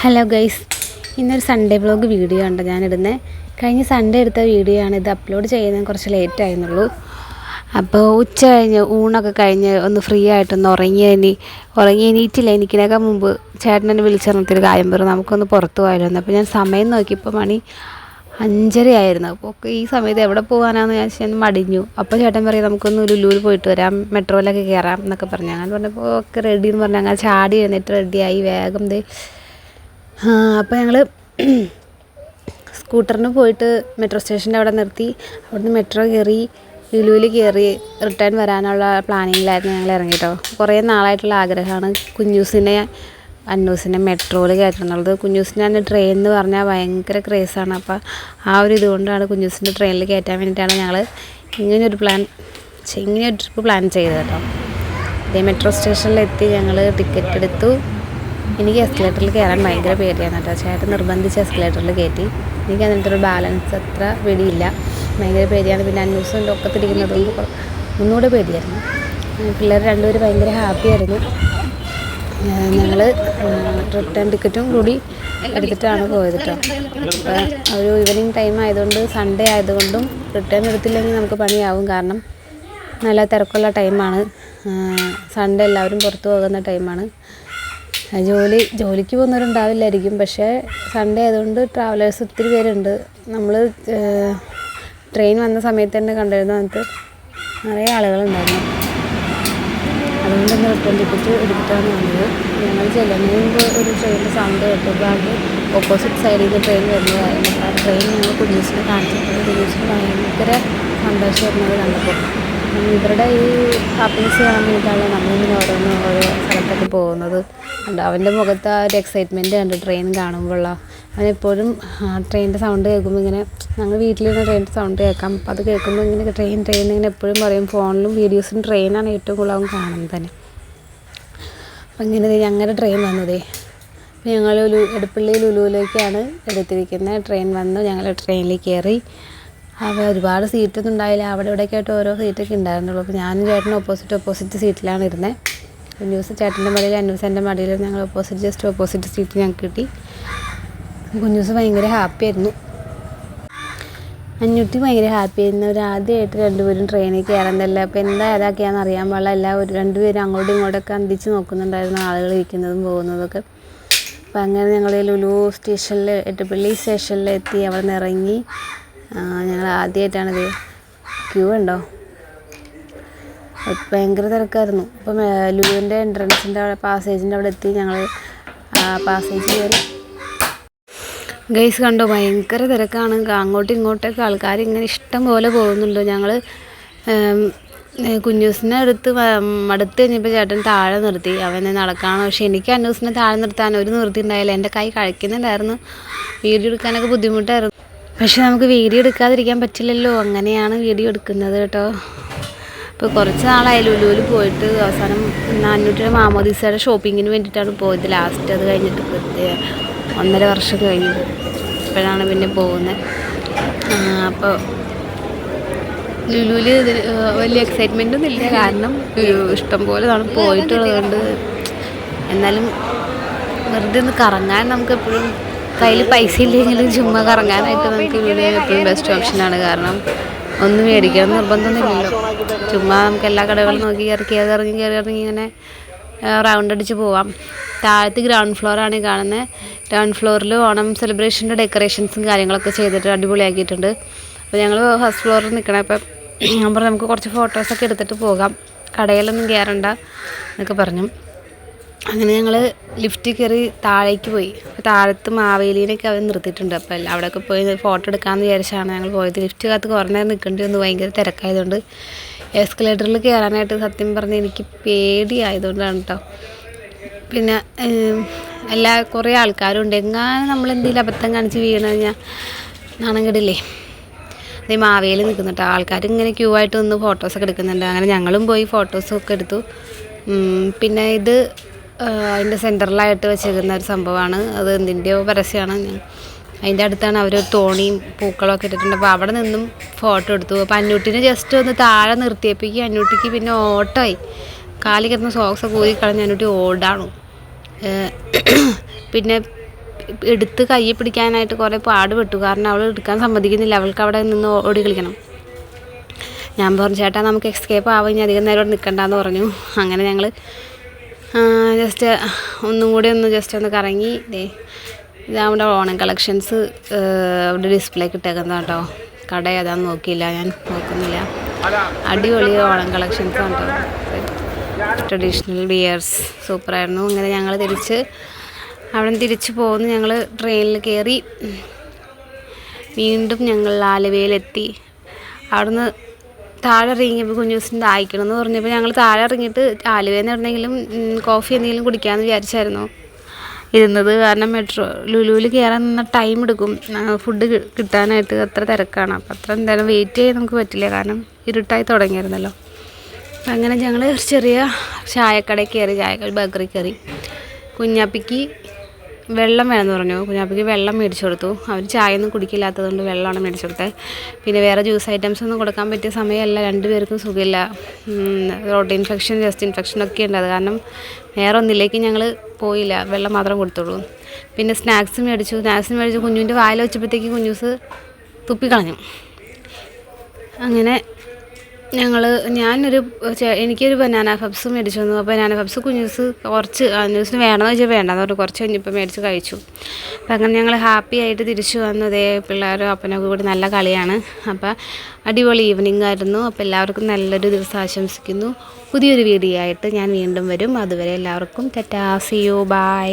Hello guys, ഇന്നൊരു Sunday vlog video ഉണ്ട് ഞാനിടുന്നത്. കഴിഞ്ഞ സൺഡേ എടുത്ത വീഡിയോ ആണ്. ഇത് അപ്ലോഡ് ചെയ്യുന്നത് കുറച്ച് ലേറ്റ് ആയിരുന്നുള്ളൂ. അപ്പോൾ ഉച്ച കഴിഞ്ഞ് ഊണൊക്കെ കഴിഞ്ഞ് ഒന്ന് ഫ്രീ ആയിട്ടൊന്ന് ഉറങ്ങി എണീറ്റില്ല. എനിക്കിനൊക്കെ മുമ്പ് ചേട്ടനെ വിളിച്ചിറങ്ങിയൊരു കാര്യം പറഞ്ഞു, നമുക്കൊന്ന് പുറത്ത് പോയായിരുന്നു. അപ്പോൾ ഞാൻ സമയം നോക്കിയപ്പോൾ മണി 5:30 ആയിരുന്നു. അപ്പോൾ ഈ സമയത്ത് എവിടെ പോകാനാണെന്ന് ഞാൻ മടിഞ്ഞു. അപ്പോൾ ചേട്ടൻ പറയും നമുക്കൊന്ന് ലുലുവിൽ പോയിട്ട് വരാം, മെട്രോയിലൊക്കെ കയറാം എന്നൊക്കെ പറഞ്ഞു. അങ്ങനെ പറഞ്ഞപ്പോൾ ഒക്കെ റെഡി എന്ന് പറഞ്ഞാൽ അങ്ങനെ ചാടി എഴുന്നേറ്റ് റെഡിയായി വേഗം അപ്പോൾ ഞങ്ങൾ സ്കൂട്ടറിന് പോയിട്ട് മെട്രോ സ്റ്റേഷൻ്റെ അവിടെ നിർത്തി. അവിടുന്ന് മെട്രോ കയറി ലുലുവിൽ കയറി റിട്ടേൺ വരാനുള്ള പ്ലാനിങ്ങിലായിരുന്നു ഞങ്ങൾ ഇറങ്ങിയിട്ടോ. കുറേ നാളായിട്ടുള്ള ആഗ്രഹമാണ് കുഞ്ഞൂസിനെ അന്നൂസിനെ മെട്രോയിൽ കയറ്റണമെന്നുള്ളത്. കുഞ്ഞൂസിനെ ട്രെയിൻ എന്ന് പറഞ്ഞാൽ ഭയങ്കര ക്രേസാണ്. അപ്പോൾ ആ ഒരു ഇതുകൊണ്ടാണ് കുഞ്ഞൂസിൻ്റെ ട്രെയിനിൽ കയറ്റാൻ വേണ്ടിയിട്ടാണ് ഞങ്ങൾ ഇങ്ങനെയൊരു ട്രിപ്പ് പ്ലാൻ ചെയ്തത് കേട്ടോ. ഇതേ മെട്രോ സ്റ്റേഷനിലെത്തി ഞങ്ങൾ ടിക്കറ്റ് എടുത്തു. എനിക്ക് എസ്കലേറ്ററിൽ കയറാൻ ഭയങ്കര പേടിയാണ് കേട്ടോ. ചേട്ടൻ നിർബന്ധിച്ച് എസ്കലേറ്ററിൽ കയറ്റി. എനിക്ക് എന്നിട്ടൊരു ബാലൻസ് അത്ര പേടിയില്ല, ഭയങ്കര പേടിയാണ്. പിന്നെ അന്വേഷണം ഒക്കത്തിരിക്കുന്നതുകൊണ്ട് ഒന്നുകൂടെ പേടിയായിരുന്നു. പിള്ളേർ രണ്ടുപേരും ഭയങ്കര ഹാപ്പിയായിരുന്നു. ഞങ്ങൾ റിട്ടേൺ ടിക്കറ്റും കൂടി എടുത്തിട്ടാണ് പോയത് കേട്ടോ. അപ്പോൾ ഒരു ഈവനിങ് ടൈം ആയതുകൊണ്ട്, സൺഡേ ആയതുകൊണ്ടും റിട്ടേൺ എടുത്തില്ലെങ്കിൽ നമുക്ക് പണിയാവും. കാരണം നല്ല തിരക്കുള്ള ടൈമാണ്. സൺഡേ എല്ലാവരും പുറത്ത് പോകുന്ന ടൈമാണ്. ജോലിക്ക് പോകുന്നവരുണ്ടാവില്ലായിരിക്കും, പക്ഷേ സൺഡേ ആയതുകൊണ്ട് ട്രാവലേഴ്സ് ഒത്തിരി പേരുണ്ട്. നമ്മൾ ട്രെയിൻ വന്ന സമയത്ത് തന്നെ കണ്ടിരുന്നു, അതിനകത്ത് നിറയെ ആളുകളുണ്ടായിരുന്നു. അതുകൊണ്ട് തന്നെ റിട്ടേൺ ടിക്കറ്റ് എടുത്തിട്ടാണ് വന്നത്. ഞങ്ങൾ ചെല്ലുന്നതിന് മുമ്പ് ഒരു ട്രെയിനിൻ്റെ സൗണ്ട് കേട്ടപ്പോൾ അത് ഓപ്പോസിറ്റ് സൈഡിൽ നിന്ന് ട്രെയിൻ വരുന്നതായിരുന്നു. ആ ട്രെയിൻ ഞങ്ങൾ കുഞ്ഞൂസിനെ കാണിച്ചപ്പോൾ കുഞ്ഞൂസിന് ഭയങ്കര സന്തോഷമായിരുന്നത് കണ്ടപ്പോൾ. ഇവരുടെ ഈ ഹാപ്പിനെസ് കാണാൻ വേണ്ടിയിട്ടാണ് നമ്മളിങ്ങനെ ഓരോ സ്ഥലത്തൊക്കെ പോകുന്നത്. അവൻ്റെ മുഖത്ത് ആ ഒരു എക്സൈറ്റ്മെൻറ്റ് കണ്ട് ട്രെയിൻ കാണുമ്പോഴുള്ള അവനെപ്പോഴും ട്രെയിനിൻ്റെ സൗണ്ട് കേൾക്കുമ്പോൾ ഇങ്ങനെ, ഞങ്ങൾ വീട്ടിലിരുന്ന് ട്രെയിനിൻ്റെ സൗണ്ട് കേൾക്കാം. അപ്പോൾ അത് കേൾക്കുമ്പോൾ ഇങ്ങനെ ട്രെയിൻ ഇങ്ങനെ എപ്പോഴും പറയും. ഫോണിലും വീഡിയോസിലും ട്രെയിനാണ് ഏറ്റവും കൂടുതൽ അവൻ കാണുന്നത് തന്നെ. അപ്പം ഇങ്ങനെ ഞങ്ങളുടെ ട്രെയിൻ വന്നതേ. അപ്പോൾ ഞങ്ങൾ എടപ്പള്ളി ലുലുവിലേക്കാണ് എടുത്തിരിക്കുന്നത്. ട്രെയിൻ വന്നു, ഞങ്ങൾ ട്രെയിനിൽ കയറി. അപ്പോൾ ഒരുപാട് സീറ്റൊന്നും ഉണ്ടായില്ല, അവിടെ ഇവിടെയൊക്കെ ആയിട്ട് ഓരോ സീറ്റൊക്കെ ഉണ്ടായിരുന്നുള്ളൂ. അപ്പോൾ ഞാനും ചേട്ടനും ഓപ്പോസിറ്റ് സീറ്റിലാണ് ഇരുന്നത്. കുഞ്ഞൂസ് ചേട്ടൻ്റെ മടിയിൽ, അന്നൂസ് എൻ്റെ മടിയിൽ. ഞങ്ങൾ ജസ്റ്റ് ഓപ്പോസിറ്റ് സീറ്റ് ഞങ്ങൾക്ക് കിട്ടി. കുഞ്ഞൂസ് ഭയങ്കര ഹാപ്പിയായിരുന്നു, അന്നൂട്ടി ഭയങ്കര ഹാപ്പിയായിരുന്നു. ആദ്യമായിട്ട് രണ്ടുപേരും ട്രെയിനിൽ കയറുന്നതല്ല. അപ്പോൾ എന്താ ഏതാക്കിയാണെന്ന് അറിയാൻ പാടില്ല. രണ്ടുപേരും അങ്ങോട്ടും ഇങ്ങോട്ടൊക്കെ അന്തിച്ച് നോക്കുന്നുണ്ടായിരുന്നു, ആളുകൾ ഇരിക്കുന്നതും പോകുന്നതൊക്കെ. അപ്പോൾ അങ്ങനെ ഞങ്ങൾ ലുലു സ്റ്റേഷനിൽ, എടപ്പള്ളി സ്റ്റേഷനിലെത്തി. അവിടെ നിന്ന് ഇറങ്ങി. ഞങ്ങൾ ആദ്യമായിട്ടാണിത്. ക്യൂ ഉണ്ടോ, ഭയങ്കര തിരക്കായിരുന്നു. അപ്പം ലുലുവിൻ്റെ എൻട്രൻസിൻ്റെ അവിടെ, പാസേജിൻ്റെ അവിടെ എത്തി. ഞങ്ങൾ പാസേജ് കയറി. ഗൈസ് കണ്ടോ, ഭയങ്കര തിരക്കാണ്. അങ്ങോട്ടും ഇങ്ങോട്ടൊക്കെ ആൾക്കാർ ഇങ്ങനെ ഇഷ്ടം പോലെ പോകുന്നുണ്ട്. ഞങ്ങൾ കുഞ്ഞൂസിനെ മടുത്ത് കഴിഞ്ഞപ്പോൾ ചേട്ടൻ താഴെ നിർത്തി. അവനെ നടക്കാണ്. പക്ഷേ എനിക്ക് അന്നൂസിനെ താഴെ നിർത്താൻ ഒരു നിർത്തി ഉണ്ടായില്ല. എൻ്റെ കൈ കഴിക്കുന്നുണ്ടായിരുന്നു. വീഡിയോ എടുക്കാനൊക്കെ ബുദ്ധിമുട്ടായിരുന്നു. പക്ഷെ നമുക്ക് വീഡിയോ എടുക്കാതിരിക്കാൻ പറ്റില്ലല്ലോ, അങ്ങനെയാണ് വീഡിയോ എടുക്കുന്നത് കേട്ടോ. ഇപ്പോൾ കുറച്ച് നാളായി ലുലുവിൽ പോയിട്ട്. അവസാനം അന്നൂട്ടിയുടെ മാമോദീസയുടെ ഷോപ്പിങ്ങിന് വേണ്ടിയിട്ടാണ് പോയത് ലാസ്റ്റ്. അത് കഴിഞ്ഞിട്ട് 1.5 വർഷം കഴിഞ്ഞു ഇപ്പോഴാണ് പിന്നെ പോകുന്നത്. അപ്പോൾ ലുലുവിൽ വലിയ എക്സൈറ്റ്മെൻറ്റൊന്നും ഇല്ല, കാരണം ഇഷ്ടം പോലെ നമ്മൾ പോയിട്ടുള്ളതുകൊണ്ട്. എന്നാലും വെറുതെ ഒന്ന് കറങ്ങാൻ നമുക്ക് എപ്പോഴും കയ്യിൽ പൈസ ഇല്ലെങ്കിലും ചുമ്മാ കറങ്ങാനായിട്ട് നമുക്ക് ലുലു എപ്പോഴും ബെസ്റ്റ് ഓപ്ഷനാണ്. കാരണം ഒന്നും മേടിക്കണം നിർബന്ധമൊന്നുമില്ലല്ലോ. ചുമ്മാ നമുക്ക് എല്ലാ കടകളും നോക്കി കയറി ഇങ്ങനെ റൗണ്ട് അടിച്ച് പോവാം. താഴത്ത് ഗ്രൗണ്ട് ഫ്ലോറാണ് കാണുന്നത്. ഗ്രൗണ്ട് ഫ്ലോറിൽ ഓണം സെലിബ്രേഷൻ്റെ ഡെക്കറേഷൻസും കാര്യങ്ങളൊക്കെ ചെയ്തിട്ട് അടിപൊളിയാക്കിയിട്ടുണ്ട്. അപ്പോൾ ഞങ്ങൾ ഫസ്റ്റ് ഫ്ലോറിൽ നിൽക്കണം. അപ്പം ഞാൻ പറഞ്ഞു നമുക്ക് കുറച്ച് ഫോട്ടോസൊക്കെ എടുത്തിട്ട് പോകാം, കടയിലൊന്നും കയറണ്ട എന്നൊക്കെ പറഞ്ഞു. അങ്ങനെ ഞങ്ങൾ ലിഫ്റ്റ് കയറി താഴേക്ക് പോയി. താഴത്ത് മാവേലീനൊക്കെ അവർ നിർത്തിയിട്ടുണ്ട്. അപ്പോൾ അവിടെയൊക്കെ പോയി ഫോട്ടോ എടുക്കാമെന്ന് വിചാരിച്ചാണ് ഞങ്ങൾ പോയത്. ലിഫ്റ്റ് കാത്ത് കുറേ നേരം നിൽക്കേണ്ടി വന്നു, ഭയങ്കര തിരക്കായതുകൊണ്ട്. എസ്കലേറ്ററിൽ കയറാനായിട്ട് സത്യം പറഞ്ഞ് എനിക്ക് പേടിയായതുകൊണ്ടാണ് കേട്ടോ. പിന്നെ കുറേ ആൾക്കാരുണ്ട്. എങ്ങാനും നമ്മളെന്തെങ്കിലും അബദ്ധം കാണിച്ച് വീണ് കഴിഞ്ഞാൽ നാണം കെടില്ലേ. അതേ മാവേലി നിൽക്കുന്നു കേട്ടോ. ആൾക്കാർ ഇങ്ങനെ ക്യൂ ആയിട്ട് നിന്ന് ഫോട്ടോസൊക്കെ എടുക്കുന്നുണ്ട്. അങ്ങനെ ഞങ്ങളും പോയി ഫോട്ടോസൊക്കെ എടുത്തു. പിന്നെ ഇത് അതിൻ്റെ സെൻറ്ററിലായിട്ട് വെച്ചിരിക്കുന്ന ഒരു സംഭവമാണ്. അത് എന്തിൻ്റെയോ പരസ്യമാണ്. അതിൻ്റെ അടുത്താണ് അവർ തോണിയും പൂക്കളമൊക്കെ ഇട്ടിട്ടുണ്ട്. അപ്പോൾ അവിടെ നിന്നും ഫോട്ടോ എടുത്തു. അപ്പോൾ അന്നൂട്ടിനെ ജസ്റ്റ് ഒന്ന് താഴെ നിർത്തിയപ്പോഴേക്കും അന്നൂട്ടിക്ക് പിന്നെ ഓട്ടമായി. കാലിൽ കിടന്ന സോക്സൊക്കെ ഊരി കളഞ്ഞ് അന്നൂട്ടി ഓടാണു. പിന്നെ എടുത്ത് കയ്യിൽ പിടിക്കാനായിട്ട് കുറേ പാടുപെട്ടു. കാരണം അവൾ എടുക്കാൻ സമ്മതിക്കുന്നില്ല, അവൾക്ക് അവിടെ നിന്ന് ഓടി കളിക്കണം. ഞാൻ പറഞ്ഞു ചേട്ടാ നമുക്ക് എസ്കേപ്പ് ആവാം, ഇനി അധികം നേരം ഇവിടെ നിൽക്കണ്ടെന്ന് പറഞ്ഞു. അങ്ങനെ ഞങ്ങൾ ജസ്റ്റ് ഒന്നും കൂടി ജസ്റ്റ് ഒന്ന് കറങ്ങി. ഇതവിടെ ഓണം കളക്ഷൻസ് അവിടെ ഡിസ്പ്ലേ ഇട്ടേക്കുന്നത് കേട്ടോ. കട ഏതാന്ന് നോക്കിയില്ല, ഞാൻ നോക്കുന്നില്ല. അടിപൊളി ഓണം കളക്ഷൻസ് ആണ് കേട്ടോ. ട്രഡീഷണൽ വിയേഴ്സ് സൂപ്പറായിരുന്നു. അങ്ങനെ ഞങ്ങൾ അവിടെ നിന്ന് തിരിച്ച് പോകുന്നു. ഞങ്ങൾ ട്രെയിനിൽ കയറി വീണ്ടും ഞങ്ങൾ ആലുവയിലെത്തി. അവിടുന്ന് താഴെ ഇറങ്ങിയപ്പോൾ കുഞ്ഞൂസിൻ്റെ അയക്കണമെന്ന് പറഞ്ഞപ്പോൾ ഞങ്ങൾ താഴെ ഇറങ്ങിയിട്ട് ആലുവയിൽ നിന്ന് എവിടെയെങ്കിലും കോഫി എന്തെങ്കിലും കുടിക്കാമെന്ന് വിചാരിച്ചായിരുന്നു ഇരുന്നത്. കാരണം ലുലുവിൽ കയറാൻ നിന്ന ടൈം എടുക്കും ഫുഡ് കിട്ടാനായിട്ട്, അത്ര തിരക്കാണ്. അപ്പോൾ അത്ര എന്തായാലും വെയിറ്റ് ചെയ്യാൻ നമുക്ക് പറ്റില്ല, കാരണം ഇരുട്ടായി തുടങ്ങിയിരുന്നല്ലോ. അപ്പം അങ്ങനെ ഞങ്ങൾ ചെറിയ ചായക്കടയിൽ കയറി, ബേക്കറി കയറി. കുഞ്ഞാപ്പിക്ക് വെള്ളം വേണമെന്ന് പറഞ്ഞു. കുഞ്ഞാപ്പിക്ക് വെള്ളം മേടിച്ചു കൊടുത്തു. അവർ ചായ ഒന്നും കുടിക്കില്ലാത്തതുകൊണ്ട് വെള്ളമാണ് മേടിച്ചു കൊടുത്തത്. പിന്നെ വേറെ ജ്യൂസ് ഐറ്റംസ് ഒന്നും കൊടുക്കാൻ പറ്റിയ സമയമല്ല, രണ്ടുപേർക്കും സുഖമില്ല. റോട്ട് ഇൻഫെക്ഷൻ, ചെസ്റ്റ് ഇൻഫെക്ഷനൊക്കെ ഉണ്ട്. അത് കാരണം വേറെ ഒന്നിലേക്ക് ഞങ്ങൾ പോയില്ല, വെള്ളം മാത്രം കൊടുത്തുള്ളൂ. പിന്നെ സ്നാക്സ് മേടിച്ചു കുഞ്ഞുവിൻ്റെ വായിൽ വെച്ചപ്പോഴത്തേക്ക് കുഞ്ഞൂസ് തുപ്പിക്കളഞ്ഞു. അങ്ങനെ എനിക്കൊരു ബനാന പപ്സ് മേടിച്ചു തന്നു. അപ്പോൾ ബനാന പപ്സ് കുഞ്ഞൂസ് കുഞ്ഞൂസിന് വേണമെന്ന് വെച്ചാൽ വേണ്ടെന്ന് പറഞ്ഞു. കുറച്ച് കഴിഞ്ഞപ്പോൾ മേടിച്ച് കഴിച്ചു. അപ്പം അങ്ങനെ ഞങ്ങൾ ഹാപ്പി ആയിട്ട് തിരിച്ചു വന്നു. പിള്ളേരും അപ്പനൊക്കെ കൂടി നല്ല കളിയാണ്. അപ്പോൾ അടിപൊളി ഈവനിങ് ആയിരുന്നു. അപ്പോൾ എല്ലാവർക്കും നല്ലൊരു ദിവസം ആശംസിക്കുന്നു. പുതിയൊരു വീഡിയോ ആയിട്ട് ഞാൻ വീണ്ടും വരും. അതുവരെ എല്ലാവർക്കും ടാറ്റാ, സീ യു, ബൈ.